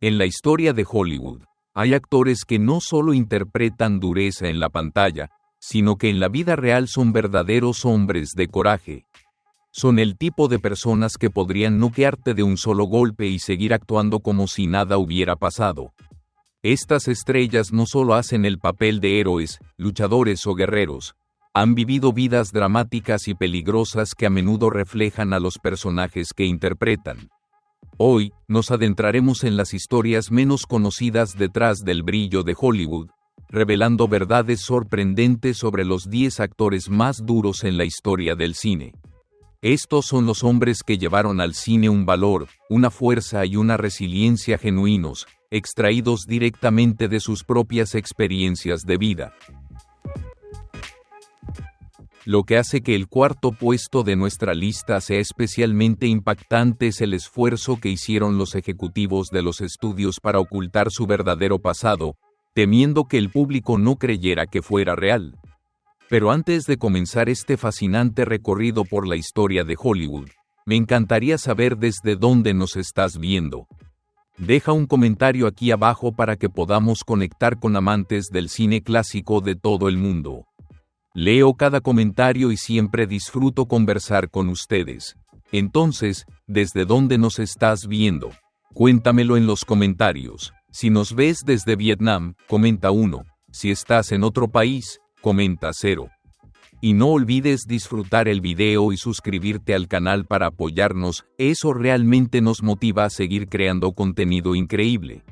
En la historia de Hollywood, hay actores que no solo interpretan dureza en la pantalla, sino que en la vida real son verdaderos hombres de coraje. Son el tipo de personas que podrían noquearte de un solo golpe y seguir actuando como si nada hubiera pasado. Estas estrellas no solo hacen el papel de héroes, luchadores o guerreros, han vivido vidas dramáticas y peligrosas que a menudo reflejan a los personajes que interpretan. Hoy, nos adentraremos en las historias menos conocidas detrás del brillo de Hollywood, revelando verdades sorprendentes sobre los 10 actores más duros en la historia del cine. Estos son los hombres que llevaron al cine un valor, una fuerza y una resiliencia genuinos, extraídos directamente de sus propias experiencias de vida. Lo que hace que el cuarto puesto de nuestra lista sea especialmente impactante es el esfuerzo que hicieron los ejecutivos de los estudios para ocultar su verdadero pasado, temiendo que el público no creyera que fuera real. Pero antes de comenzar este fascinante recorrido por la historia de Hollywood, me encantaría saber desde dónde nos estás viendo. Deja un comentario aquí abajo para que podamos conectar con amantes del cine clásico de todo el mundo. Leo cada comentario y siempre disfruto conversar con ustedes. Entonces, ¿desde dónde nos estás viendo? Cuéntamelo en los comentarios. Si nos ves desde Vietnam, comenta 1. Si estás en otro país, comenta 0. Y no olvides disfrutar el video y suscribirte al canal para apoyarnos, eso realmente nos motiva a seguir creando contenido increíble.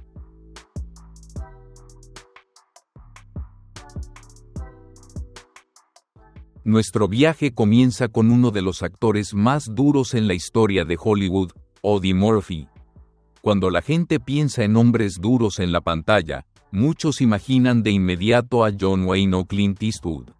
Nuestro viaje comienza con uno de los actores más duros en la historia de Hollywood, Eddie Murphy. Cuando la gente piensa en hombres duros en la pantalla, muchos imaginan de inmediato a John Wayne o Clint Eastwood.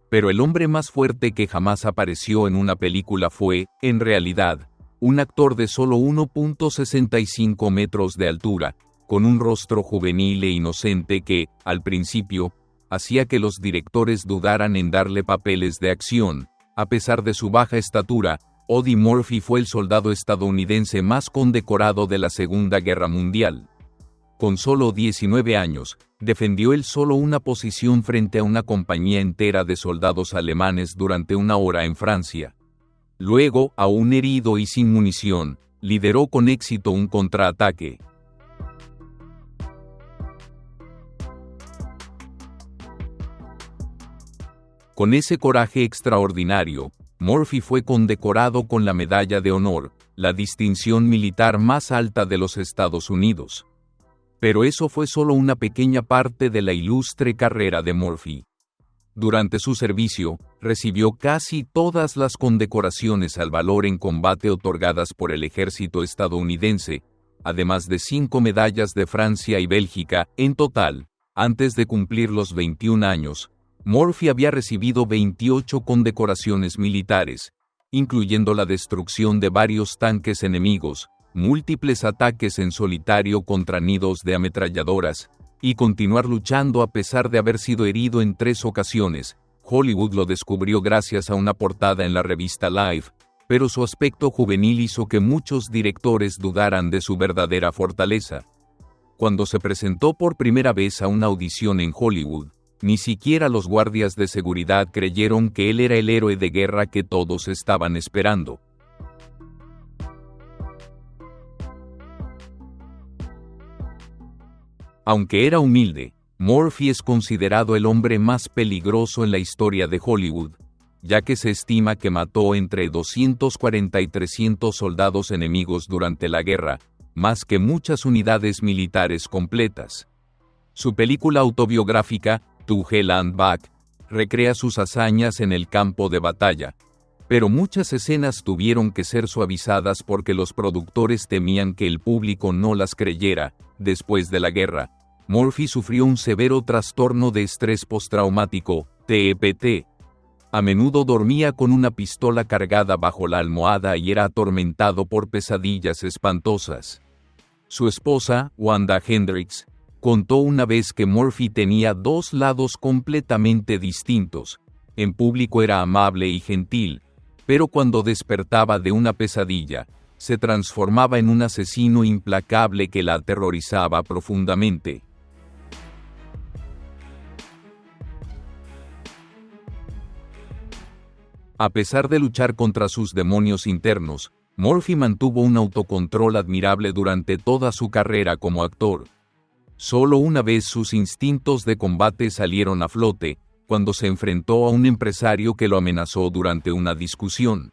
Pero el hombre más fuerte que jamás apareció en una película fue, en realidad, un actor de solo 1.65 metros de altura, con un rostro juvenil e inocente que, al principio, hacía que los directores dudaran en darle papeles de acción. A pesar de su baja estatura, Eddie Murphy fue el soldado estadounidense más condecorado de la Segunda Guerra Mundial. Con solo 19 años, defendió él solo una posición frente a una compañía entera de soldados alemanes durante una hora en Francia. Luego, aún herido y sin munición, lideró con éxito un contraataque. Con ese coraje extraordinario, Murphy fue condecorado con la Medalla de Honor, la distinción militar más alta de los Estados Unidos. Pero eso fue solo una pequeña parte de la ilustre carrera de Murphy. Durante su servicio, recibió casi todas las condecoraciones al valor en combate otorgadas por el ejército estadounidense, además de 5 medallas de Francia y Bélgica. En total, antes de cumplir los 21 años, Murphy había recibido 28 condecoraciones militares, incluyendo la destrucción de varios tanques enemigos, múltiples ataques en solitario contra nidos de ametralladoras, y continuar luchando a pesar de haber sido herido en 3 ocasiones. Hollywood lo descubrió gracias a una portada en la revista Life, pero su aspecto juvenil hizo que muchos directores dudaran de su verdadera fortaleza. Cuando se presentó por primera vez a una audición en Hollywood, ni siquiera los guardias de seguridad creyeron que él era el héroe de guerra que todos estaban esperando. Aunque era humilde, Murphy es considerado el hombre más peligroso en la historia de Hollywood, ya que se estima que mató entre 240 y 300 soldados enemigos durante la guerra, más que muchas unidades militares completas. Su película autobiográfica, To Hell and Back, recrea sus hazañas en el campo de batalla, pero muchas escenas tuvieron que ser suavizadas porque los productores temían que el público no las creyera. Después de la guerra, Murphy sufrió un severo trastorno de estrés postraumático, TEPT. A menudo dormía con una pistola cargada bajo la almohada y era atormentado por pesadillas espantosas. Su esposa, Wanda Hendricks, contó una vez que Murphy tenía 2 lados completamente distintos. En público era amable y gentil, pero cuando despertaba de una pesadilla, se transformaba en un asesino implacable que la aterrorizaba profundamente. A pesar de luchar contra sus demonios internos, Murphy mantuvo un autocontrol admirable durante toda su carrera como actor. Solo una vez sus instintos de combate salieron a flote, cuando se enfrentó a un empresario que lo amenazó durante una discusión.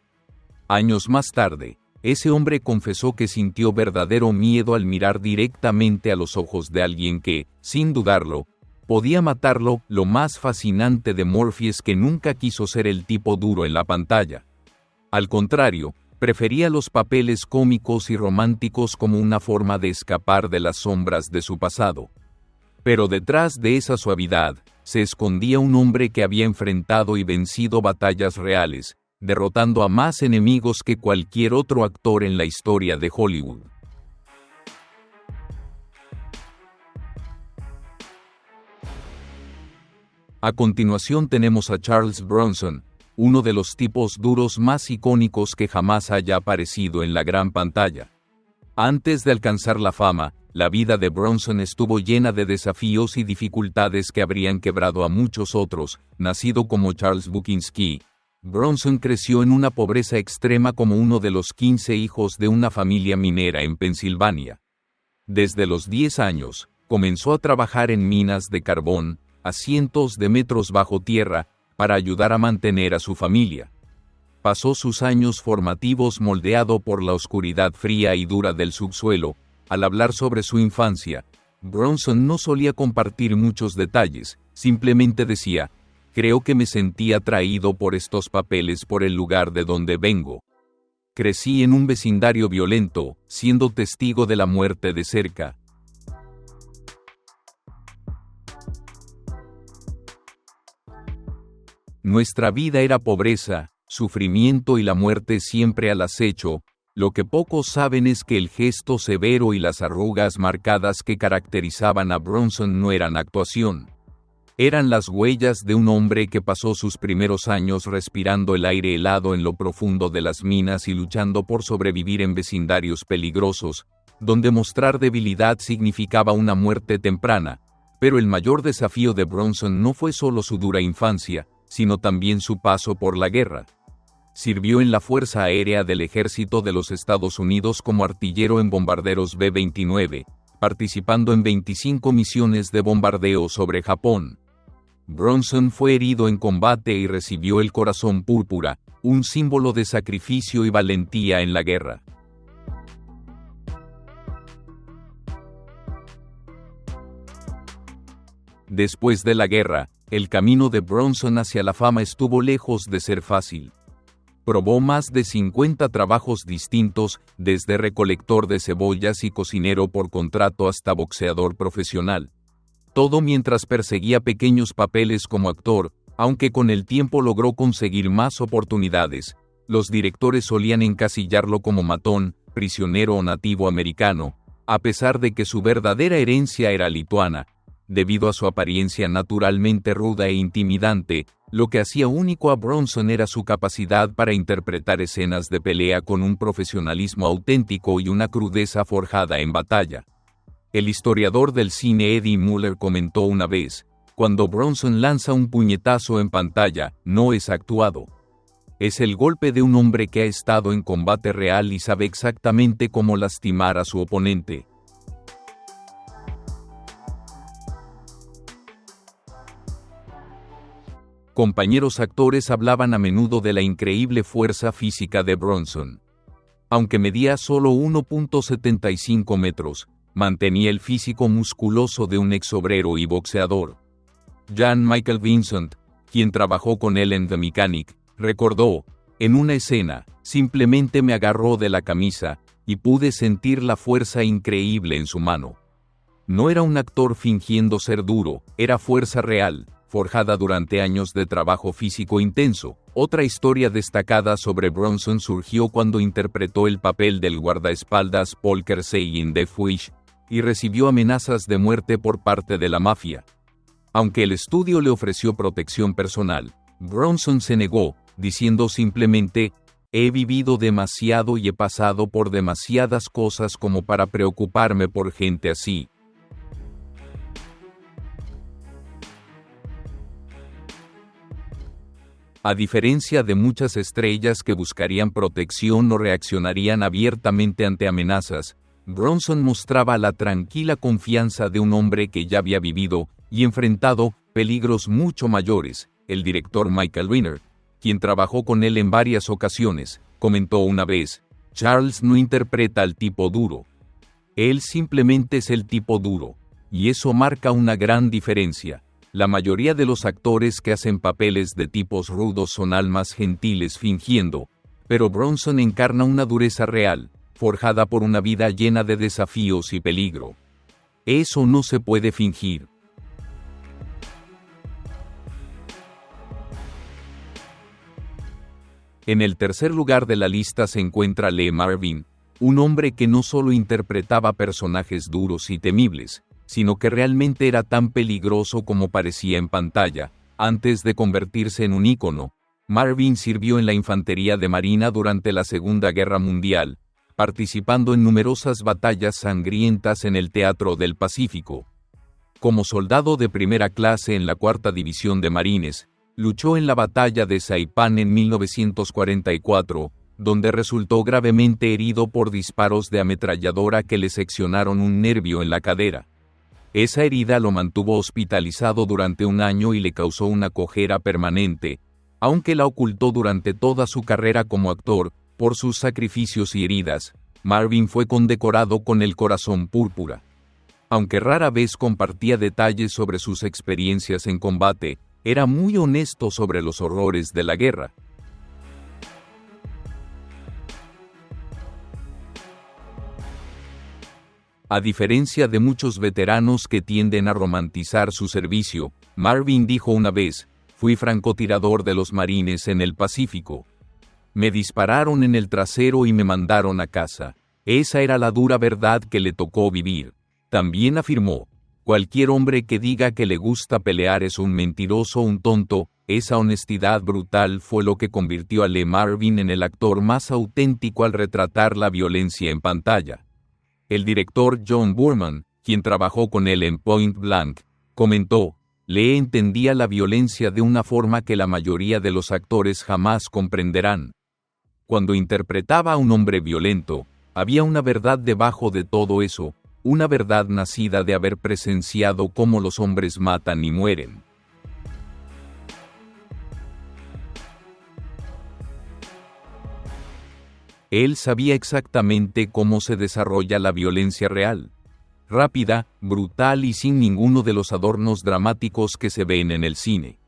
Años más tarde, ese hombre confesó que sintió verdadero miedo al mirar directamente a los ojos de alguien que, sin dudarlo, podía matarlo. Lo más fascinante de Murphy es que nunca quiso ser el tipo duro en la pantalla. Al contrario, prefería los papeles cómicos y románticos como una forma de escapar de las sombras de su pasado. Pero detrás de esa suavidad, se escondía un hombre que había enfrentado y vencido batallas reales, derrotando a más enemigos que cualquier otro actor en la historia de Hollywood. A continuación tenemos a Charles Bronson, uno de los tipos duros más icónicos que jamás haya aparecido en la gran pantalla. Antes de alcanzar la fama, la vida de Bronson estuvo llena de desafíos y dificultades que habrían quebrado a muchos otros. Nacido como Charles Bukowski, Bronson creció en una pobreza extrema como uno de los 15 hijos de una familia minera en Pensilvania. Desde los 10 años, comenzó a trabajar en minas de carbón, a cientos de metros bajo tierra, para ayudar a mantener a su familia. Pasó sus años formativos moldeado por la oscuridad fría y dura del subsuelo. Al hablar sobre su infancia, Bronson no solía compartir muchos detalles, simplemente decía: "Creo que me sentí atraído por estos papeles por el lugar de donde vengo. Crecí en un vecindario violento, siendo testigo de la muerte de cerca". Nuestra vida era pobreza, sufrimiento y la muerte siempre al acecho. Lo que pocos saben es que el gesto severo y las arrugas marcadas que caracterizaban a Bronson no eran actuación. Eran las huellas de un hombre que pasó sus primeros años respirando el aire helado en lo profundo de las minas y luchando por sobrevivir en vecindarios peligrosos, donde mostrar debilidad significaba una muerte temprana. Pero el mayor desafío de Bronson no fue solo su dura infancia, sino también su paso por la guerra. Sirvió en la Fuerza Aérea del Ejército de los Estados Unidos como artillero en bombarderos B-29, participando en 25 misiones de bombardeo sobre Japón. Bronson fue herido en combate y recibió el Corazón Púrpura, un símbolo de sacrificio y valentía en la guerra. Después de la guerra, el camino de Bronson hacia la fama estuvo lejos de ser fácil. Probó más de 50 trabajos distintos, desde recolector de cebollas y cocinero por contrato hasta boxeador profesional. Todo mientras perseguía pequeños papeles como actor, aunque con el tiempo logró conseguir más oportunidades. Los directores solían encasillarlo como matón, prisionero o nativo americano, a pesar de que su verdadera herencia era lituana. Debido a su apariencia naturalmente ruda e intimidante, lo que hacía único a Bronson era su capacidad para interpretar escenas de pelea con un profesionalismo auténtico y una crudeza forjada en batalla. El historiador del cine Eddie Muller comentó una vez: "Cuando Bronson lanza un puñetazo en pantalla, no es actuado. Es el golpe de un hombre que ha estado en combate real y sabe exactamente cómo lastimar a su oponente". Compañeros actores hablaban a menudo de la increíble fuerza física de Bronson. Aunque medía solo 1.75 metros, mantenía el físico musculoso de un exobrero y boxeador. Jan Michael Vincent, quien trabajó con él en The Mechanic, recordó: "En una escena, simplemente me agarró de la camisa, y pude sentir la fuerza increíble en su mano". No era un actor fingiendo ser duro, era fuerza real, forjada durante años de trabajo físico intenso. Otra historia destacada sobre Bronson surgió cuando interpretó el papel del guardaespaldas Paul Kersey en Death Wish, y recibió amenazas de muerte por parte de la mafia. Aunque el estudio le ofreció protección personal, Bronson se negó, diciendo simplemente: He vivido demasiado y he pasado por demasiadas cosas como para preocuparme por gente así. A diferencia de muchas estrellas que buscarían protección o reaccionarían abiertamente ante amenazas, Bronson mostraba la tranquila confianza de un hombre que ya había vivido y enfrentado peligros mucho mayores. El director Michael Winner, quien trabajó con él en varias ocasiones, comentó una vez: Charles no interpreta al tipo duro. Él simplemente es el tipo duro, y eso marca una gran diferencia. La mayoría de los actores que hacen papeles de tipos rudos son almas gentiles fingiendo, pero Bronson encarna una dureza real, forjada por una vida llena de desafíos y peligro. Eso no se puede fingir. En el tercer lugar de la lista se encuentra Lee Marvin, un hombre que no solo interpretaba personajes duros y temibles, sino que realmente era tan peligroso como parecía en pantalla. Antes de convertirse en un ícono, Marvin sirvió en la infantería de marina durante la Segunda Guerra Mundial, participando en numerosas batallas sangrientas en el teatro del Pacífico. Como soldado de primera clase en la Cuarta División de Marines, luchó en la batalla de Saipán en 1944, donde resultó gravemente herido por disparos de ametralladora que le seccionaron un nervio en la cadera. Esa herida lo mantuvo hospitalizado durante un año y le causó una cojera permanente, aunque la ocultó durante toda su carrera como actor. Por sus sacrificios y heridas, Marvin fue condecorado con el Corazón Púrpura. Aunque rara vez compartía detalles sobre sus experiencias en combate, era muy honesto sobre los horrores de la guerra. A diferencia de muchos veteranos que tienden a romantizar su servicio, Marvin dijo una vez: fui francotirador de los marines en el Pacífico. Me dispararon en el trasero y me mandaron a casa. Esa era la dura verdad que le tocó vivir. También afirmó: cualquier hombre que diga que le gusta pelear es un mentiroso o un tonto. Esa honestidad brutal fue lo que convirtió a Lee Marvin en el actor más auténtico al retratar la violencia en pantalla. El director John Boorman, quien trabajó con él en Point Blank, comentó: Lee entendía la violencia de una forma que la mayoría de los actores jamás comprenderán. Cuando interpretaba a un hombre violento, había una verdad debajo de todo eso, una verdad nacida de haber presenciado cómo los hombres matan y mueren. Él sabía exactamente cómo se desarrolla la violencia real. Rápida, brutal y sin ninguno de los adornos dramáticos que se ven en el cine.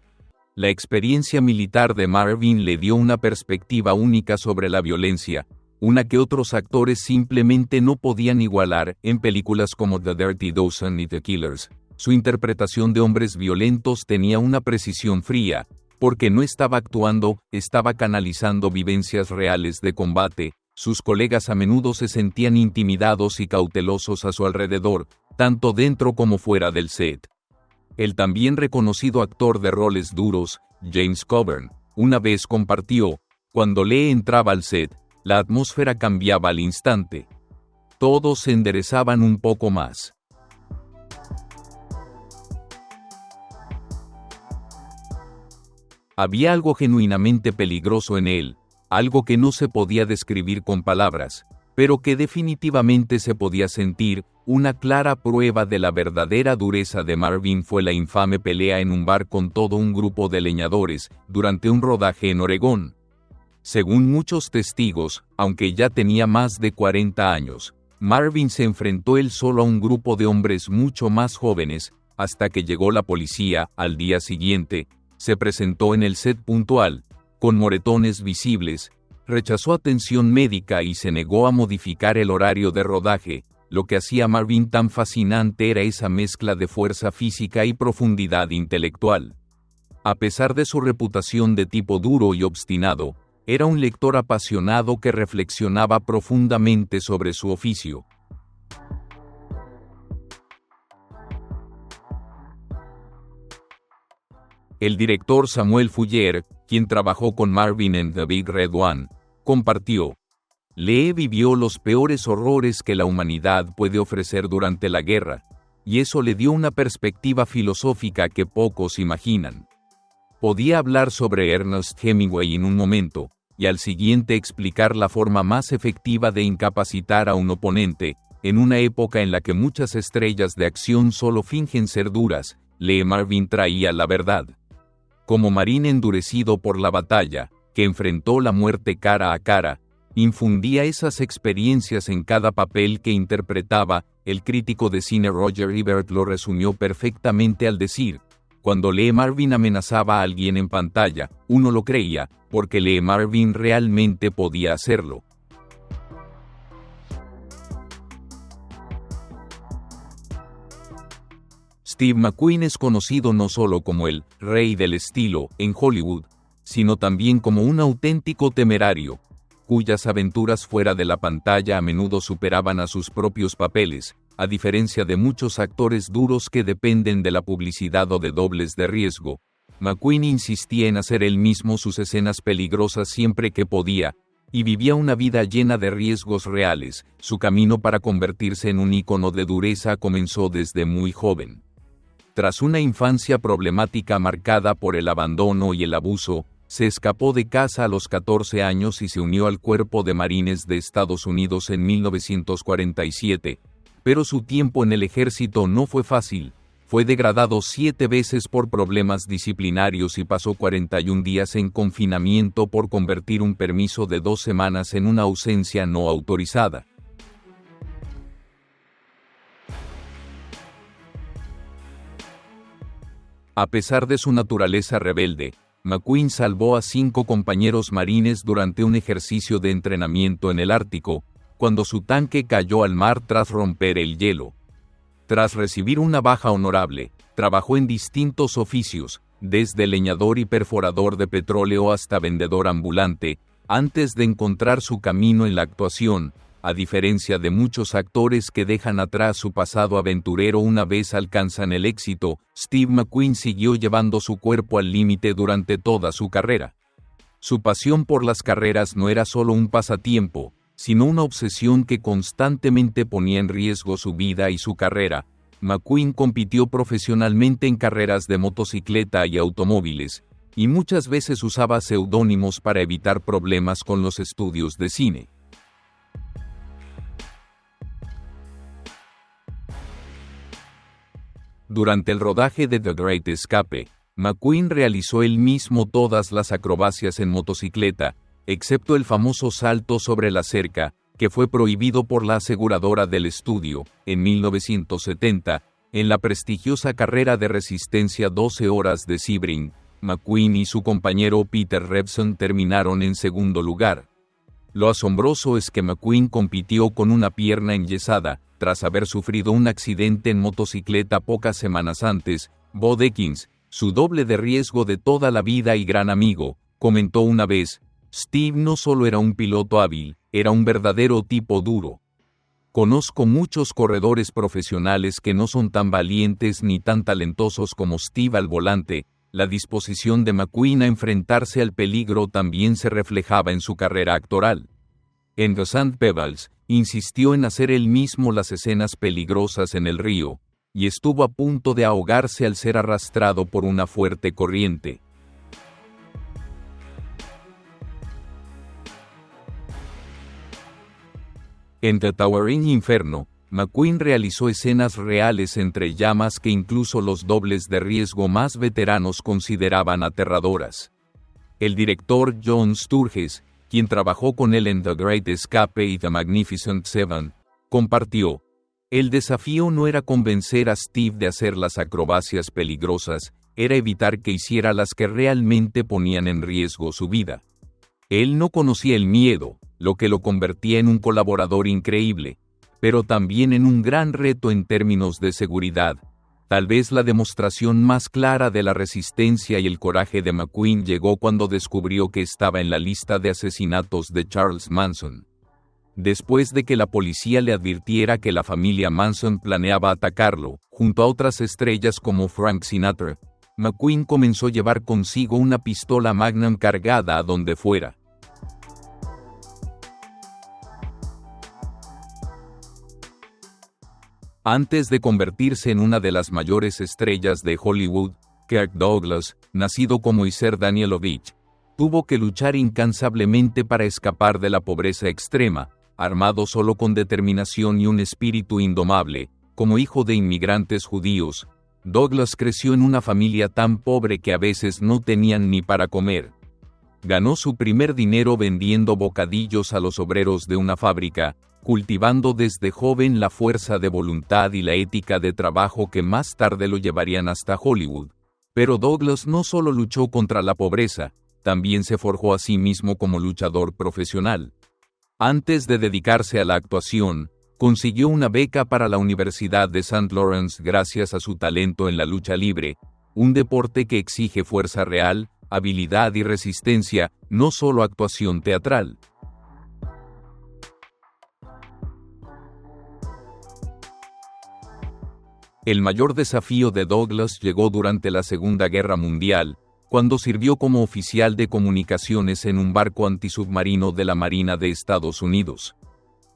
La experiencia militar de Marvin le dio una perspectiva única sobre la violencia, una que otros actores simplemente no podían igualar. En películas como The Dirty Dozen y The Killers, su interpretación de hombres violentos tenía una precisión fría, porque no estaba actuando, estaba canalizando vivencias reales de combate. Sus colegas a menudo se sentían intimidados y cautelosos a su alrededor, tanto dentro como fuera del set. El también reconocido actor de roles duros, James Coburn, una vez compartió: cuando Lee entraba al set, la atmósfera cambiaba al instante. Todos se enderezaban un poco más. Había algo genuinamente peligroso en él, algo que no se podía describir con palabras, pero que definitivamente se podía sentir. Una clara prueba de la verdadera dureza de Marvin fue la infame pelea en un bar con todo un grupo de leñadores, durante un rodaje en Oregón. Según muchos testigos, aunque ya tenía más de 40 años, Marvin se enfrentó él solo a un grupo de hombres mucho más jóvenes, hasta que llegó la policía. Al día siguiente, se presentó en el set puntual, con moretones visibles, rechazó atención médica y se negó a modificar el horario de rodaje. Lo que hacía a Marvin tan fascinante era esa mezcla de fuerza física y profundidad intelectual. A pesar de su reputación de tipo duro y obstinado, era un lector apasionado que reflexionaba profundamente sobre su oficio. El director Samuel Fuller, quien trabajó con Marvin en The Big Red One, compartió. Lee vivió los peores horrores que la humanidad puede ofrecer durante la guerra, y eso le dio una perspectiva filosófica que pocos imaginan. Podía hablar sobre Ernest Hemingway en un momento, y al siguiente explicar la forma más efectiva de incapacitar a un oponente, en una época en la que muchas estrellas de acción solo fingen ser duras. Lee Marvin traía la verdad. Como marín endurecido por la batalla, que enfrentó la muerte cara a cara, infundía esas experiencias en cada papel que interpretaba. El crítico de cine Roger Ebert lo resumió perfectamente al decir: cuando Lee Marvin amenazaba a alguien en pantalla, uno lo creía, porque Lee Marvin realmente podía hacerlo. Steve McQueen es conocido no solo como el rey del estilo en Hollywood, sino también como un auténtico temerario, cuyas aventuras fuera de la pantalla a menudo superaban a sus propios papeles, a diferencia de muchos actores duros que dependen de la publicidad o de dobles de riesgo. McQueen insistía en hacer él mismo sus escenas peligrosas siempre que podía, y vivía una vida llena de riesgos reales. Su camino para convertirse en un ícono de dureza comenzó desde muy joven. Tras una infancia problemática marcada por el abandono y el abuso, se escapó de casa a los 14 años y se unió al Cuerpo de Marines de Estados Unidos en 1947, pero su tiempo en el ejército no fue fácil. Fue degradado 7 veces por problemas disciplinarios y pasó 41 días en confinamiento por convertir un permiso de 2 semanas en una ausencia no autorizada. A pesar de su naturaleza rebelde, McQueen salvó a 5 compañeros marines durante un ejercicio de entrenamiento en el Ártico, cuando su tanque cayó al mar tras romper el hielo. Tras recibir una baja honorable, trabajó en distintos oficios, desde leñador y perforador de petróleo hasta vendedor ambulante, antes de encontrar su camino en la actuación. A diferencia de muchos actores que dejan atrás su pasado aventurero una vez alcanzan el éxito, Steve McQueen siguió llevando su cuerpo al límite durante toda su carrera. Su pasión por las carreras no era solo un pasatiempo, sino una obsesión que constantemente ponía en riesgo su vida y su carrera. McQueen compitió profesionalmente en carreras de motocicleta y automóviles, y muchas veces usaba seudónimos para evitar problemas con los estudios de cine. Durante el rodaje de The Great Escape, McQueen realizó él mismo todas las acrobacias en motocicleta, excepto el famoso salto sobre la cerca, que fue prohibido por la aseguradora del estudio. En 1970, en la prestigiosa carrera de resistencia 12 horas de Sebring, McQueen y su compañero Peter Revson terminaron en segundo lugar. Lo asombroso es que McQueen compitió con una pierna enyesada, tras haber sufrido un accidente en motocicleta pocas semanas antes. Bo Dekins, su doble de riesgo de toda la vida y gran amigo, comentó una vez: Steve no solo era un piloto hábil, era un verdadero tipo duro. Conozco muchos corredores profesionales que no son tan valientes ni tan talentosos como Steve al volante. La disposición de McQueen a enfrentarse al peligro también se reflejaba en su carrera actoral. En The Sand Pebbles, insistió en hacer él mismo las escenas peligrosas en el río, y estuvo a punto de ahogarse al ser arrastrado por una fuerte corriente. En The Towering Inferno, McQueen realizó escenas reales entre llamas que incluso los dobles de riesgo más veteranos consideraban aterradoras. El director John Sturges, quien trabajó con él en The Great Escape y The Magnificent Seven, compartió: el desafío no era convencer a Steve de hacer las acrobacias peligrosas, era evitar que hiciera las que realmente ponían en riesgo su vida. Él no conocía el miedo, lo que lo convertía en un colaborador increíble, pero también en un gran reto en términos de seguridad. Tal vez la demostración más clara de la resistencia y el coraje de McQueen llegó cuando descubrió que estaba en la lista de asesinatos de Charles Manson. Después de que la policía le advirtiera que la familia Manson planeaba atacarlo, junto a otras estrellas como Frank Sinatra, McQueen comenzó a llevar consigo una pistola Magnum cargada a donde fuera. Antes de convertirse en una de las mayores estrellas de Hollywood, Kirk Douglas, nacido como Moises Danielovich, tuvo que luchar incansablemente para escapar de la pobreza extrema, armado solo con determinación y un espíritu indomable. Como hijo de inmigrantes judíos, Douglas creció en una familia tan pobre que a veces no tenían ni para comer. Ganó su primer dinero vendiendo bocadillos a los obreros de una fábrica, cultivando desde joven la fuerza de voluntad y la ética de trabajo que más tarde lo llevarían hasta Hollywood. Pero Douglas no solo luchó contra la pobreza, también se forjó a sí mismo como luchador profesional. Antes de dedicarse a la actuación, consiguió una beca para la Universidad de St. Lawrence gracias a su talento en la lucha libre, un deporte que exige fuerza real, habilidad y resistencia, no solo actuación teatral. El mayor desafío de Douglas llegó durante la Segunda Guerra Mundial, cuando sirvió como oficial de comunicaciones en un barco antisubmarino de la Marina de Estados Unidos.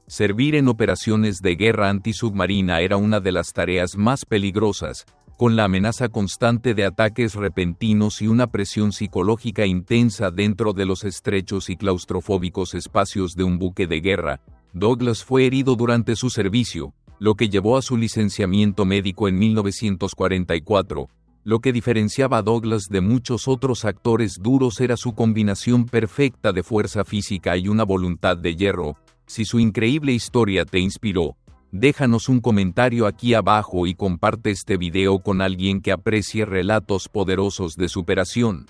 Servir en operaciones de guerra antisubmarina era una de las tareas más peligrosas, con la amenaza constante de ataques repentinos y una presión psicológica intensa dentro de los estrechos y claustrofóbicos espacios de un buque de guerra. Douglas fue herido durante su servicio, lo que llevó a su licenciamiento médico en 1944. Lo que diferenciaba a Douglas de muchos otros actores duros era su combinación perfecta de fuerza física y una voluntad de hierro. Si su increíble historia te inspiró, déjanos un comentario aquí abajo y comparte este video con alguien que aprecie relatos poderosos de superación.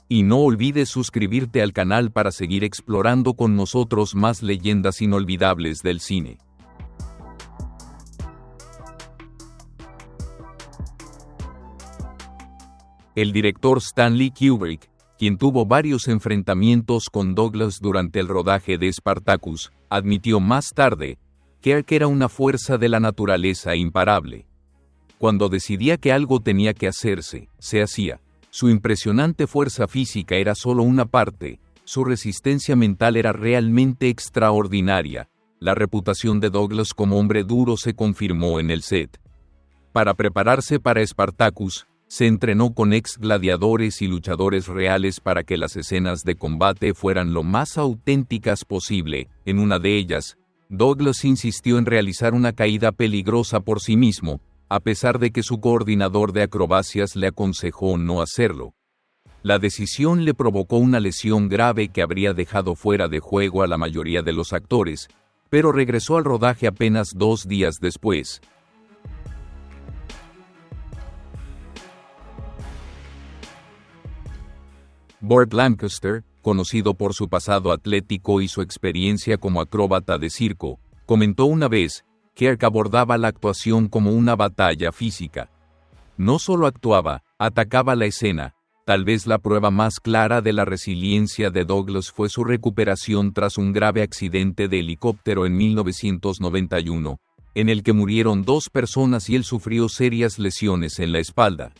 Y no olvides suscribirte al canal para seguir explorando con nosotros más leyendas inolvidables del cine. El director Stanley Kubrick, quien tuvo varios enfrentamientos con Douglas durante el rodaje de Spartacus, admitió más tarde que Kirk era una fuerza de la naturaleza imparable. Cuando decidía que algo tenía que hacerse, se hacía. Su impresionante fuerza física era solo una parte, su resistencia mental era realmente extraordinaria. La reputación de Douglas como hombre duro se confirmó en el set. Para prepararse para Spartacus, se entrenó con ex gladiadores y luchadores reales para que las escenas de combate fueran lo más auténticas posible. En una de ellas, Douglas insistió en realizar una caída peligrosa por sí mismo, a pesar de que su coordinador de acrobacias le aconsejó no hacerlo. La decisión le provocó una lesión grave que habría dejado fuera de juego a la mayoría de los actores, pero regresó al rodaje apenas 2 días después. Burt Lancaster, conocido por su pasado atlético y su experiencia como acróbata de circo, comentó una vez que Kirk abordaba la actuación como una batalla física. No solo actuaba, atacaba la escena. Tal vez la prueba más clara de la resiliencia de Douglas fue su recuperación tras un grave accidente de helicóptero en 1991, en el que murieron 2 personas y él sufrió serias lesiones en la espalda.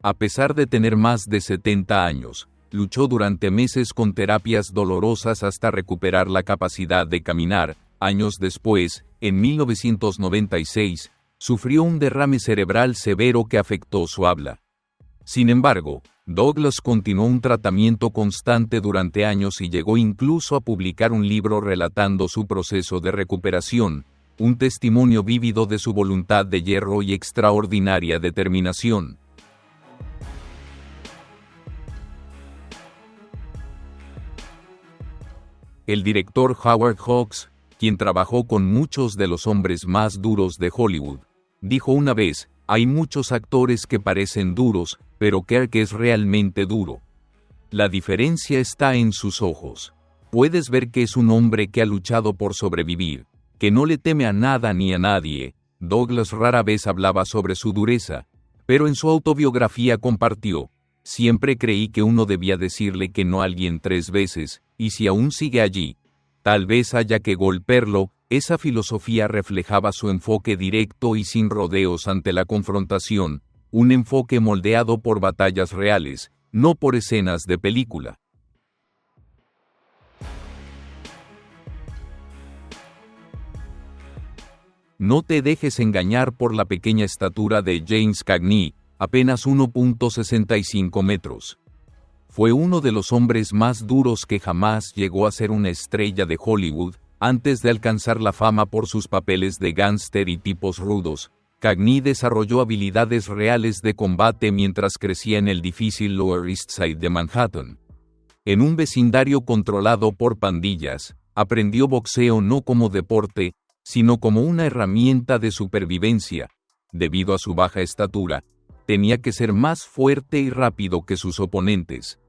A pesar de tener más de 70 años, luchó durante meses con terapias dolorosas hasta recuperar la capacidad de caminar. Años después, en 1996, sufrió un derrame cerebral severo que afectó su habla. Sin embargo, Douglas continuó un tratamiento constante durante años y llegó incluso a publicar un libro relatando su proceso de recuperación, un testimonio vívido de su voluntad de hierro y extraordinaria determinación. El director Howard Hawks, quien trabajó con muchos de los hombres más duros de Hollywood, dijo una vez: hay muchos actores que parecen duros, pero Kirk es realmente duro. La diferencia está en sus ojos. Puedes ver que es un hombre que ha luchado por sobrevivir, que no le teme a nada ni a nadie. Douglas rara vez hablaba sobre su dureza, pero en su autobiografía compartió: siempre creí que uno debía decirle que no a alguien 3 veces, y si aún sigue allí, tal vez haya que golpearlo. Esa filosofía reflejaba su enfoque directo y sin rodeos ante la confrontación, un enfoque moldeado por batallas reales, no por escenas de película. No te dejes engañar por la pequeña estatura de James Cagney, apenas 1.65 metros. Fue uno de los hombres más duros que jamás llegó a ser una estrella de Hollywood. Antes de alcanzar la fama por sus papeles de gángster y tipos rudos, Cagney desarrolló habilidades reales de combate mientras crecía en el difícil Lower East Side de Manhattan. En un vecindario controlado por pandillas, aprendió boxeo no como deporte, sino como una herramienta de supervivencia. Debido a su baja estatura, tenía que ser más fuerte y rápido que sus oponentes.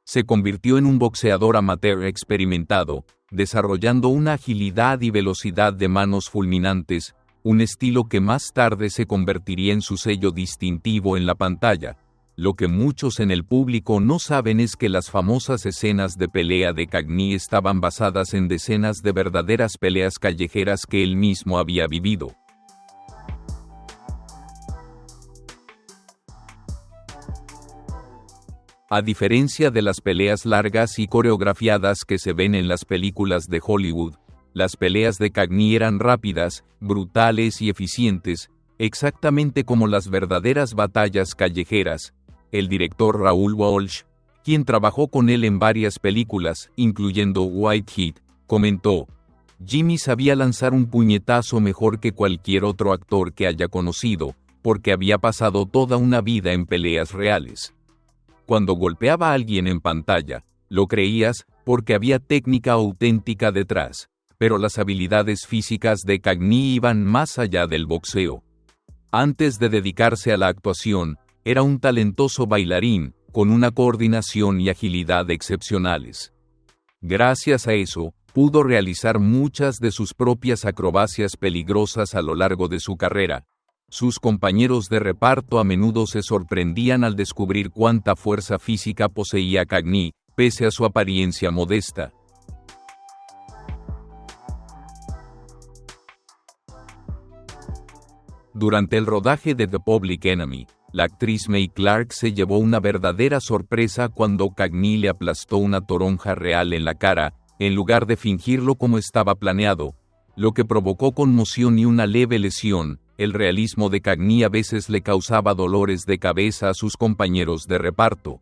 Se convirtió en un boxeador amateur experimentado, desarrollando una agilidad y velocidad de manos fulminantes, un estilo que más tarde se convertiría en su sello distintivo en la pantalla. Lo que muchos en el público no saben es que las famosas escenas de pelea de Cagney estaban basadas en decenas de verdaderas peleas callejeras que él mismo había vivido. A diferencia de las peleas largas y coreografiadas que se ven en las películas de Hollywood, las peleas de Cagney eran rápidas, brutales y eficientes, exactamente como las verdaderas batallas callejeras. El director Raoul Walsh, quien trabajó con él en varias películas, incluyendo White Heat, comentó: Jimmy sabía lanzar un puñetazo mejor que cualquier otro actor que haya conocido, porque había pasado toda una vida en peleas reales. Cuando golpeaba a alguien en pantalla, lo creías porque había técnica auténtica detrás, pero las habilidades físicas de Cagney iban más allá del boxeo. Antes de dedicarse a la actuación, era un talentoso bailarín, con una coordinación y agilidad excepcionales. Gracias a eso, pudo realizar muchas de sus propias acrobacias peligrosas a lo largo de su carrera. Sus compañeros de reparto a menudo se sorprendían al descubrir cuánta fuerza física poseía Cagney, pese a su apariencia modesta. Durante el rodaje de The Public Enemy, la actriz Mae Clarke se llevó una verdadera sorpresa cuando Cagney le aplastó una toronja real en la cara, en lugar de fingirlo como estaba planeado, lo que provocó conmoción y una leve lesión. El realismo de Cagney a veces le causaba dolores de cabeza a sus compañeros de reparto.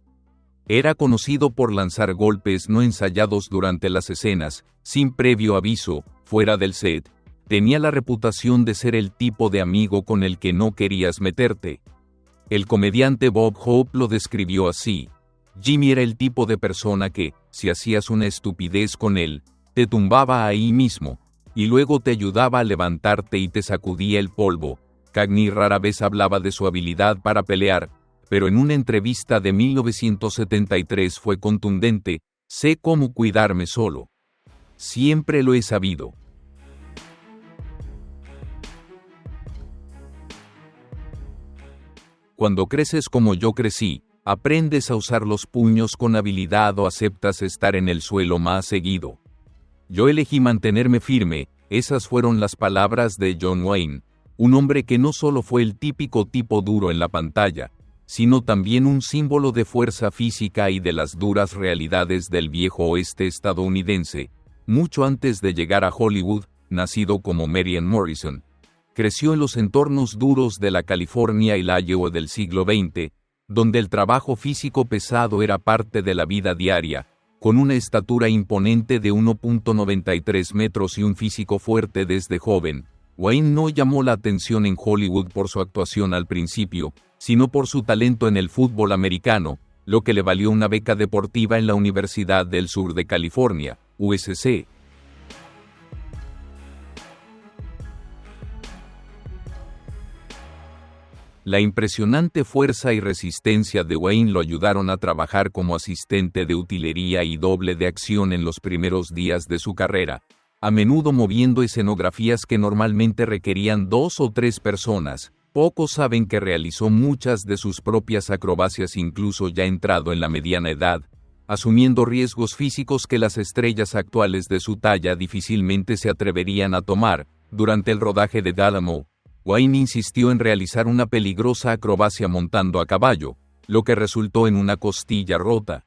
Era conocido por lanzar golpes no ensayados durante las escenas, sin previo aviso, fuera del set. Tenía la reputación de ser el tipo de amigo con el que no querías meterte. El comediante Bob Hope lo describió así: Jimmy era el tipo de persona que, si hacías una estupidez con él, te tumbaba ahí mismo, y luego te ayudaba a levantarte y te sacudía el polvo. Cagney rara vez hablaba de su habilidad para pelear, pero en una entrevista de 1973 fue contundente: sé cómo cuidarme solo. Siempre lo he sabido. Cuando creces como yo crecí, aprendes a usar los puños con habilidad o aceptas estar en el suelo más seguido. Yo elegí mantenerme firme. Esas fueron las palabras de John Wayne, un hombre que no solo fue el típico tipo duro en la pantalla, sino también un símbolo de fuerza física y de las duras realidades del viejo oeste estadounidense. Mucho antes de llegar a Hollywood, nacido como Marian Morrison, creció en los entornos duros de la California y la Iowa del siglo XX, donde el trabajo físico pesado era parte de la vida diaria. Con una estatura imponente de 1.93 metros y un físico fuerte desde joven, Wayne no llamó la atención en Hollywood por su actuación al principio, sino por su talento en el fútbol americano, lo que le valió una beca deportiva en la Universidad del Sur de California, USC. La impresionante fuerza y resistencia de Wayne lo ayudaron a trabajar como asistente de utilería y doble de acción en los primeros días de su carrera, a menudo moviendo escenografías que normalmente requerían 2 o 3 personas. Pocos saben que realizó muchas de sus propias acrobacias incluso ya entrado en la mediana edad, asumiendo riesgos físicos que las estrellas actuales de su talla difícilmente se atreverían a tomar. Durante el rodaje de Dálamo, Wayne insistió en realizar una peligrosa acrobacia montando a caballo, lo que resultó en una costilla rota.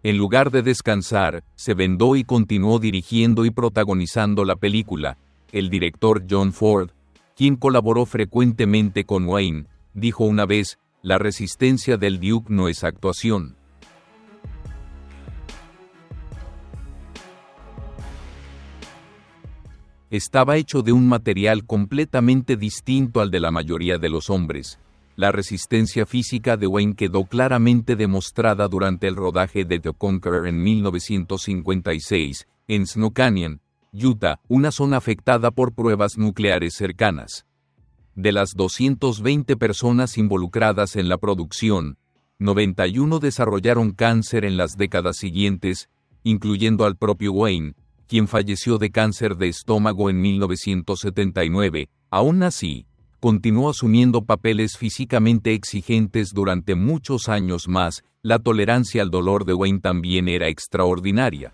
En lugar de descansar, se vendó y continuó dirigiendo y protagonizando la película. El director John Ford, quien colaboró frecuentemente con Wayne, dijo una vez: "La resistencia del Duke no es actuación". Estaba hecho de un material completamente distinto al de la mayoría de los hombres. La resistencia física de Wayne quedó claramente demostrada durante el rodaje de The Conqueror en 1956, en Snow Canyon, Utah, una zona afectada por pruebas nucleares cercanas. De las 220 personas involucradas en la producción, 91 desarrollaron cáncer en las décadas siguientes, incluyendo al propio Wayne, quien falleció de cáncer de estómago en 1979. Aún así, continuó asumiendo papeles físicamente exigentes durante muchos años más. La tolerancia al dolor de Wayne también era extraordinaria.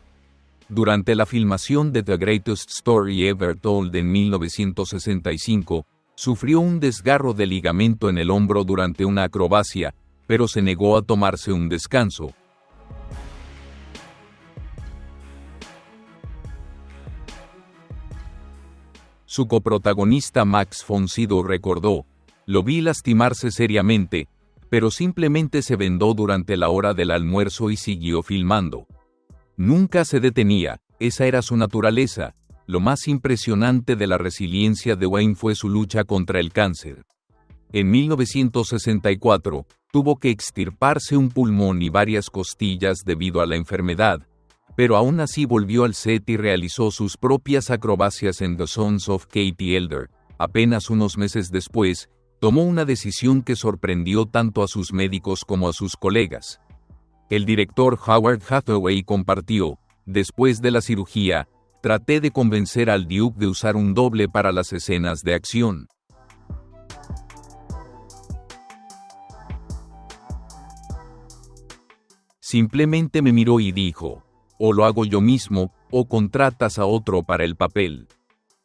Durante la filmación de The Greatest Story Ever Told en 1965, sufrió un desgarro de ligamento en el hombro durante una acrobacia, pero se negó a tomarse un descanso. Su coprotagonista Max von Sydow recordó: "Lo vi lastimarse seriamente, pero simplemente se vendó durante la hora del almuerzo y siguió filmando. Nunca se detenía, esa era su naturaleza". Lo más impresionante de la resiliencia de Wayne fue su lucha contra el cáncer. En 1964, tuvo que extirparse un pulmón y varias costillas debido a la enfermedad, pero aún así volvió al set y realizó sus propias acrobacias en The Sons of Katie Elder. Apenas unos meses después, tomó una decisión que sorprendió tanto a sus médicos como a sus colegas. El director Howard Hathaway compartió: "Después de la cirugía, traté de convencer al Duke de usar un doble para las escenas de acción. Simplemente me miró y dijo: o lo hago yo mismo, o contratas a otro para el papel".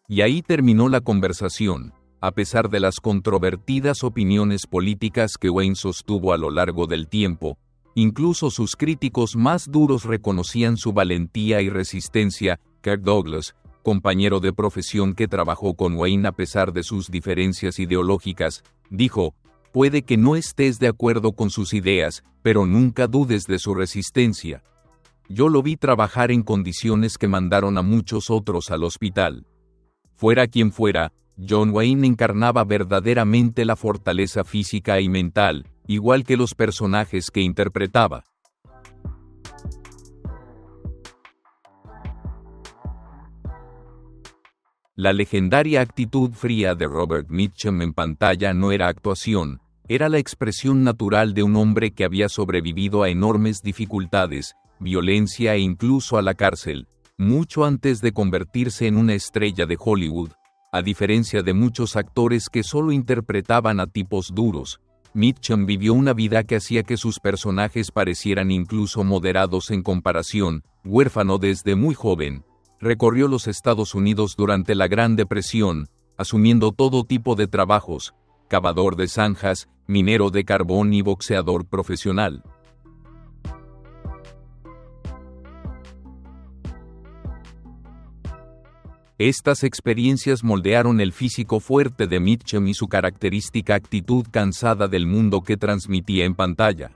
Y ahí terminó la conversación, a pesar de las controvertidas opiniones políticas que Wayne sostuvo a lo largo del tiempo. Incluso sus críticos más duros reconocían su valentía y resistencia. Kirk Douglas, compañero de profesión que trabajó con Wayne a pesar de sus diferencias ideológicas, dijo: "Puede que no estés de acuerdo con sus ideas, pero nunca dudes de su resistencia. Yo lo vi trabajar en condiciones que mandaron a muchos otros al hospital". Fuera quien fuera, John Wayne encarnaba verdaderamente la fortaleza física y mental, igual que los personajes que interpretaba. La legendaria actitud fría de Robert Mitchum en pantalla no era actuación, era la expresión natural de un hombre que había sobrevivido a enormes dificultades, violencia e incluso a la cárcel, mucho antes de convertirse en una estrella de Hollywood. A diferencia de muchos actores que solo interpretaban a tipos duros, Mitchum vivió una vida que hacía que sus personajes parecieran incluso moderados en comparación. Huérfano desde muy joven, recorrió los Estados Unidos durante la Gran Depresión, asumiendo todo tipo de trabajos: cavador de zanjas, minero de carbón y boxeador profesional. Estas experiencias moldearon el físico fuerte de Mitchum y su característica actitud cansada del mundo que transmitía en pantalla.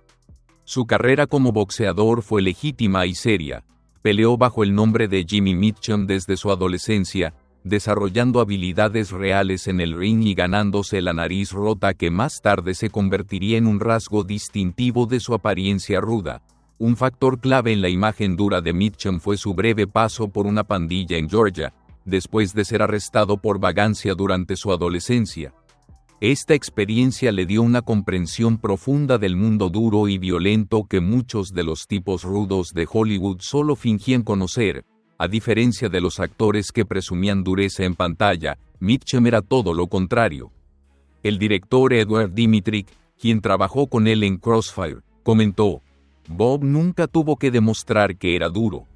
Su carrera como boxeador fue legítima y seria. Peleó bajo el nombre de Jimmy Mitchum desde su adolescencia, desarrollando habilidades reales en el ring y ganándose la nariz rota que más tarde se convertiría en un rasgo distintivo de su apariencia ruda. Un factor clave en la imagen dura de Mitchum fue su breve paso por una pandilla en Georgia, después de ser arrestado por vagancia durante su adolescencia. Esta experiencia le dio una comprensión profunda del mundo duro y violento que muchos de los tipos rudos de Hollywood solo fingían conocer. A diferencia de los actores que presumían dureza en pantalla, Mitchum era todo lo contrario. El director Edward Dmytryk, quien trabajó con él en Crossfire, comentó: "Bob nunca tuvo que demostrar que era duro.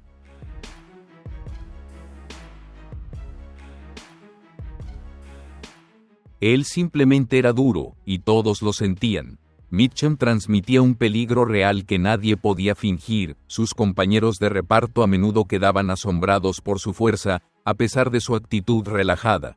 Él simplemente era duro, y todos lo sentían". Mitchum transmitía un peligro real que nadie podía fingir. Sus compañeros de reparto a menudo quedaban asombrados por su fuerza, a pesar de su actitud relajada.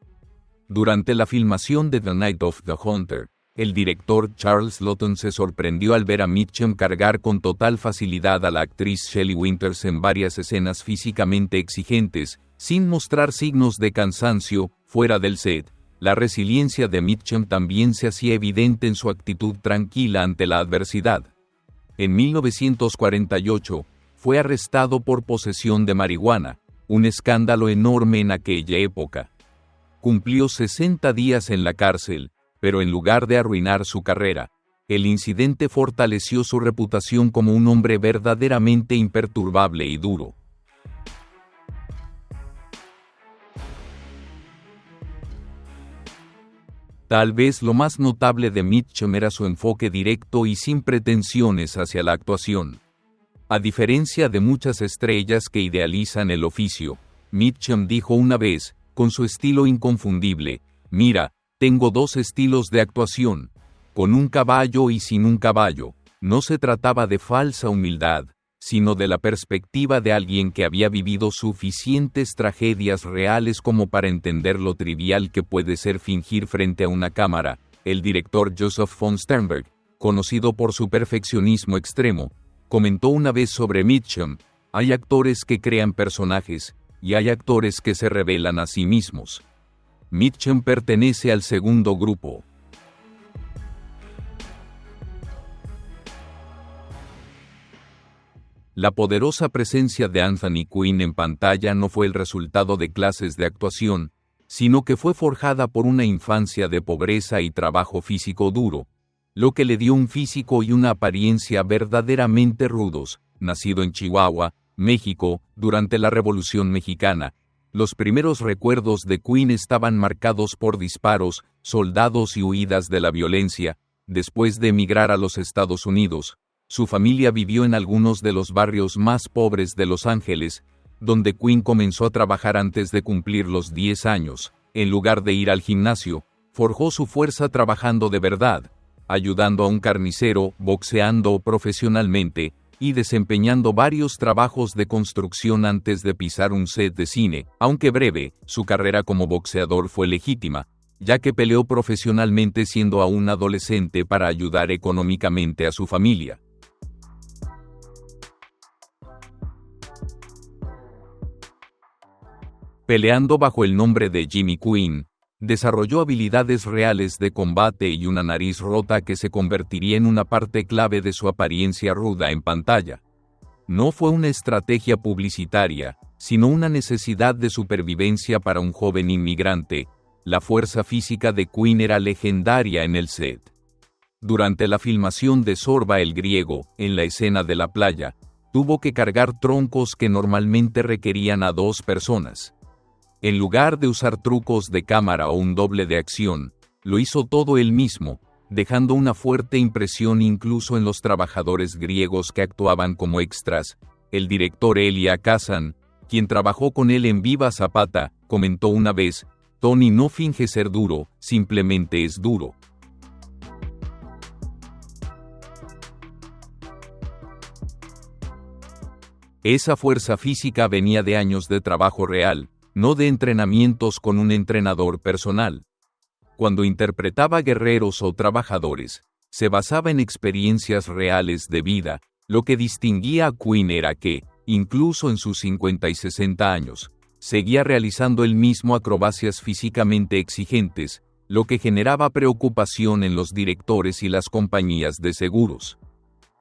Durante la filmación de The Night of the Hunter, el director Charles Laughton se sorprendió al ver a Mitchum cargar con total facilidad a la actriz Shelley Winters en varias escenas físicamente exigentes, sin mostrar signos de cansancio. Fuera del set, la resiliencia de Mitchum también se hacía evidente en su actitud tranquila ante la adversidad. En 1948, fue arrestado por posesión de marihuana, un escándalo enorme en aquella época. Cumplió 60 días en la cárcel, pero en lugar de arruinar su carrera, el incidente fortaleció su reputación como un hombre verdaderamente imperturbable y duro. Tal vez lo más notable de Mitchum era su enfoque directo y sin pretensiones hacia la actuación. A diferencia de muchas estrellas que idealizan el oficio, Mitchum dijo una vez, con su estilo inconfundible: «Mira, tengo dos estilos de actuación, con un caballo y sin un caballo». No se trataba de falsa humildad, sino de la perspectiva de alguien que había vivido suficientes tragedias reales como para entender lo trivial que puede ser fingir frente a una cámara. El director Joseph von Sternberg, conocido por su perfeccionismo extremo, comentó una vez sobre Mitchum: «Hay actores que crean personajes, y hay actores que se revelan a sí mismos». Mitchum pertenece al segundo grupo. La poderosa presencia de Anthony Quinn en pantalla no fue el resultado de clases de actuación, sino que fue forjada por una infancia de pobreza y trabajo físico duro, lo que le dio un físico y una apariencia verdaderamente rudos. Nacido en Chihuahua, México, durante la Revolución Mexicana, los primeros recuerdos de Quinn estaban marcados por disparos, soldados y huidas de la violencia. Después de emigrar a los Estados Unidos, su familia vivió en algunos de los barrios más pobres de Los Ángeles, donde Quinn comenzó a trabajar antes de cumplir los 10 años. En lugar de ir al gimnasio, forjó su fuerza trabajando de verdad, ayudando a un carnicero, boxeando profesionalmente, y desempeñando varios trabajos de construcción antes de pisar un set de cine. Aunque breve, su carrera como boxeador fue legítima, ya que peleó profesionalmente siendo aún adolescente para ayudar económicamente a su familia. Peleando bajo el nombre de Jimmy Quinn, desarrolló habilidades reales de combate y una nariz rota que se convertiría en una parte clave de su apariencia ruda en pantalla. No fue una estrategia publicitaria, sino una necesidad de supervivencia para un joven inmigrante. La fuerza física de Quinn era legendaria en el set. Durante la filmación de Zorba el Griego, en la escena de la playa, tuvo que cargar troncos que normalmente requerían a 2 personas. En lugar de usar trucos de cámara o un doble de acción, lo hizo todo él mismo, dejando una fuerte impresión incluso en los trabajadores griegos que actuaban como extras. El director Elia Kazan, quien trabajó con él en Viva Zapata, comentó una vez: «Tony no finge ser duro, simplemente es duro». Esa fuerza física venía de años de trabajo real, no de entrenamientos con un entrenador personal. Cuando interpretaba guerreros o trabajadores, se basaba en experiencias reales de vida. Lo que distinguía a Quinn era que, incluso en sus 50 y 60 años, seguía realizando él mismo acrobacias físicamente exigentes, lo que generaba preocupación en los directores y las compañías de seguros.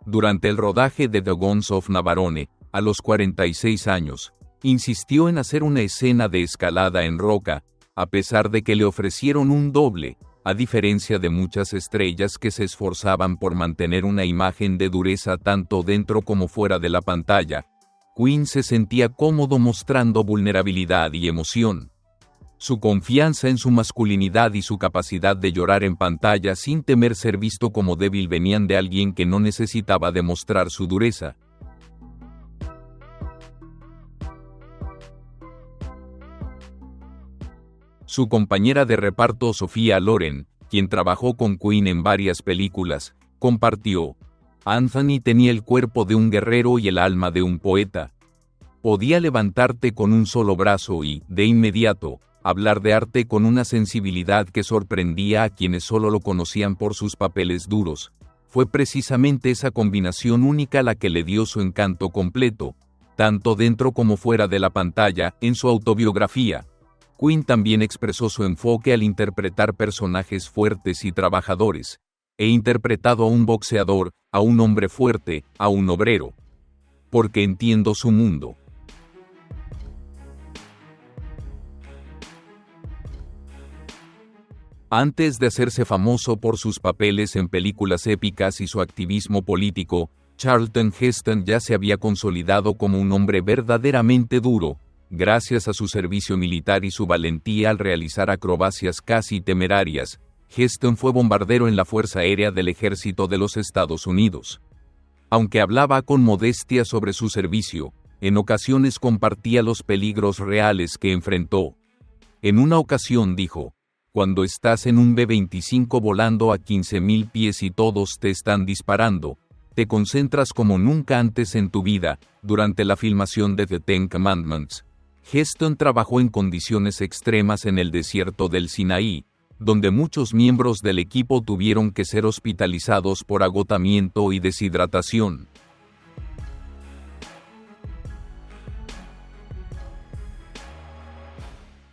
Durante el rodaje de The Guns of Navarone, a los 46 años, insistió en hacer una escena de escalada en roca, a pesar de que le ofrecieron un doble. A diferencia de muchas estrellas que se esforzaban por mantener una imagen de dureza tanto dentro como fuera de la pantalla, Quinn se sentía cómodo mostrando vulnerabilidad y emoción. Su confianza en su masculinidad y su capacidad de llorar en pantalla sin temer ser visto como débil venían de alguien que no necesitaba demostrar su dureza. Su compañera de reparto Sophia Loren, quien trabajó con Quinn en varias películas, compartió: «Anthony tenía el cuerpo de un guerrero y el alma de un poeta. Podía levantarte con un solo brazo y, de inmediato, hablar de arte con una sensibilidad que sorprendía a quienes solo lo conocían por sus papeles duros. Fue precisamente esa combinación única la que le dio su encanto completo, tanto dentro como fuera de la pantalla. En su autobiografía, Quinn también expresó su enfoque al interpretar personajes fuertes y trabajadores. He interpretado a un boxeador, a un hombre fuerte, a un obrero. Porque entiendo su mundo. Antes de hacerse famoso por sus papeles en películas épicas y su activismo político, Charlton Heston ya se había consolidado como un hombre verdaderamente duro, gracias a su servicio militar y su valentía al realizar acrobacias casi temerarias. Heston fue bombardero en la Fuerza Aérea del Ejército de los Estados Unidos. Aunque hablaba con modestia sobre su servicio, en ocasiones compartía los peligros reales que enfrentó. En una ocasión dijo: cuando estás en un B-25 volando a 15.000 pies y todos te están disparando, te concentras como nunca antes en tu vida. Durante la filmación de The Ten Commandments, Heston trabajó en condiciones extremas en el desierto del Sinaí, donde muchos miembros del equipo tuvieron que ser hospitalizados por agotamiento y deshidratación.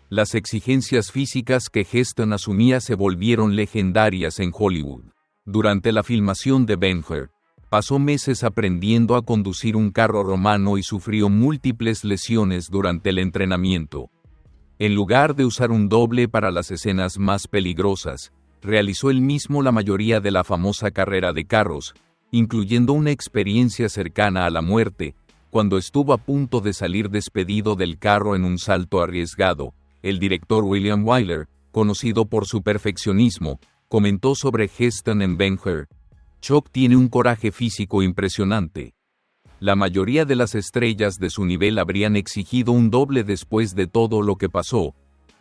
Las exigencias físicas que Heston asumía se volvieron legendarias en Hollywood. Durante la filmación de Ben-Hur, pasó meses aprendiendo a conducir un carro romano y sufrió múltiples lesiones durante el entrenamiento. En lugar de usar un doble para las escenas más peligrosas, realizó él mismo la mayoría de la famosa carrera de carros, incluyendo una experiencia cercana a la muerte, cuando estuvo a punto de salir despedido del carro en un salto arriesgado. El director William Wyler, conocido por su perfeccionismo, comentó sobre Heston en Ben-Hur: Chuck tiene un coraje físico impresionante. La mayoría de las estrellas de su nivel habrían exigido un doble después de todo lo que pasó,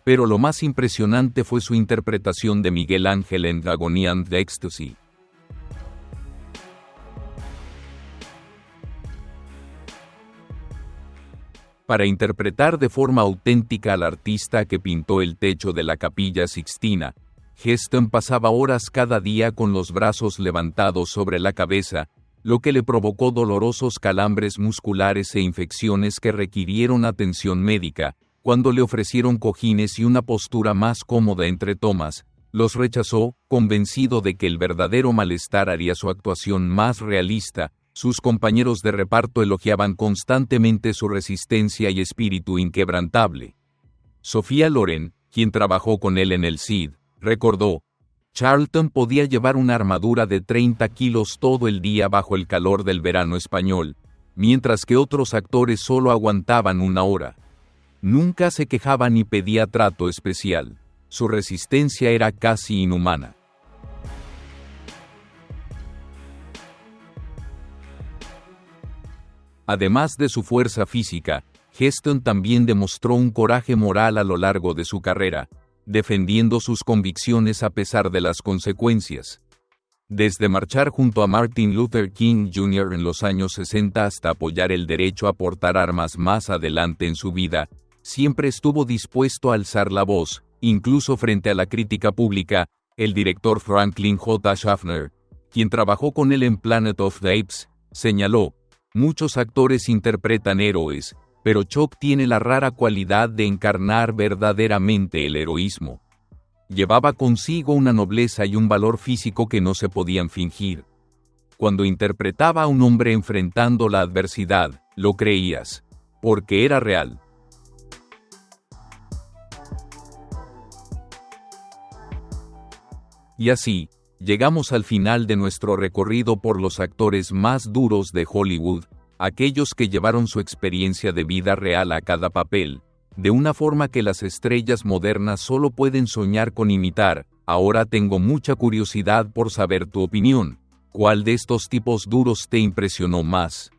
pero lo más impresionante fue su interpretación de Miguel Ángel en Agony and Ecstasy. Para interpretar de forma auténtica al artista que pintó el techo de la Capilla Sixtina, Heston pasaba horas cada día con los brazos levantados sobre la cabeza, lo que le provocó dolorosos calambres musculares e infecciones que requirieron atención médica. Cuando le ofrecieron cojines y una postura más cómoda entre tomas, los rechazó, convencido de que el verdadero malestar haría su actuación más realista. Sus compañeros de reparto elogiaban constantemente su resistencia y espíritu inquebrantable. Sophia Loren, quien trabajó con él en el CID, recordó: Charlton podía llevar una armadura de 30 kilos todo el día bajo el calor del verano español, mientras que otros actores solo aguantaban una hora. Nunca se quejaba ni pedía trato especial. Su resistencia era casi inhumana. Además de su fuerza física, Heston también demostró un coraje moral a lo largo de su carrera, defendiendo sus convicciones a pesar de las consecuencias. Desde marchar junto a Martin Luther King Jr. en los años 60 hasta apoyar el derecho a portar armas más adelante en su vida, siempre estuvo dispuesto a alzar la voz, incluso frente a la crítica pública. El director Franklin J. Schaffner, quien trabajó con él en Planet of the Apes, señaló: muchos actores interpretan héroes, pero Chuck tiene la rara cualidad de encarnar verdaderamente el heroísmo. Llevaba consigo una nobleza y un valor físico que no se podían fingir. Cuando interpretaba a un hombre enfrentando la adversidad, lo creías, porque era real. Y así, llegamos al final de nuestro recorrido por los actores más duros de Hollywood, aquellos que llevaron su experiencia de vida real a cada papel, de una forma que las estrellas modernas solo pueden soñar con imitar. Ahora tengo mucha curiosidad por saber tu opinión. ¿Cuál de estos tipos duros te impresionó más?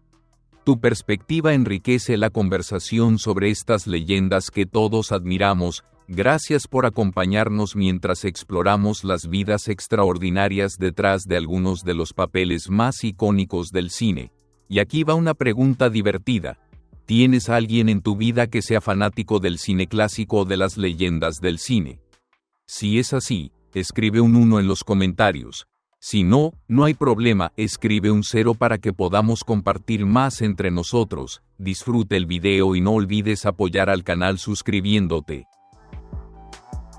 Tu perspectiva enriquece la conversación sobre estas leyendas que todos admiramos. Gracias por acompañarnos mientras exploramos las vidas extraordinarias detrás de algunos de los papeles más icónicos del cine. Y aquí va una pregunta divertida. ¿Tienes a alguien en tu vida que sea fanático del cine clásico o de las leyendas del cine? Si es así, escribe un 1 en los comentarios. Si no, no hay problema, escribe un 0 para que podamos compartir más entre nosotros. Disfruta el video y no olvides apoyar al canal suscribiéndote.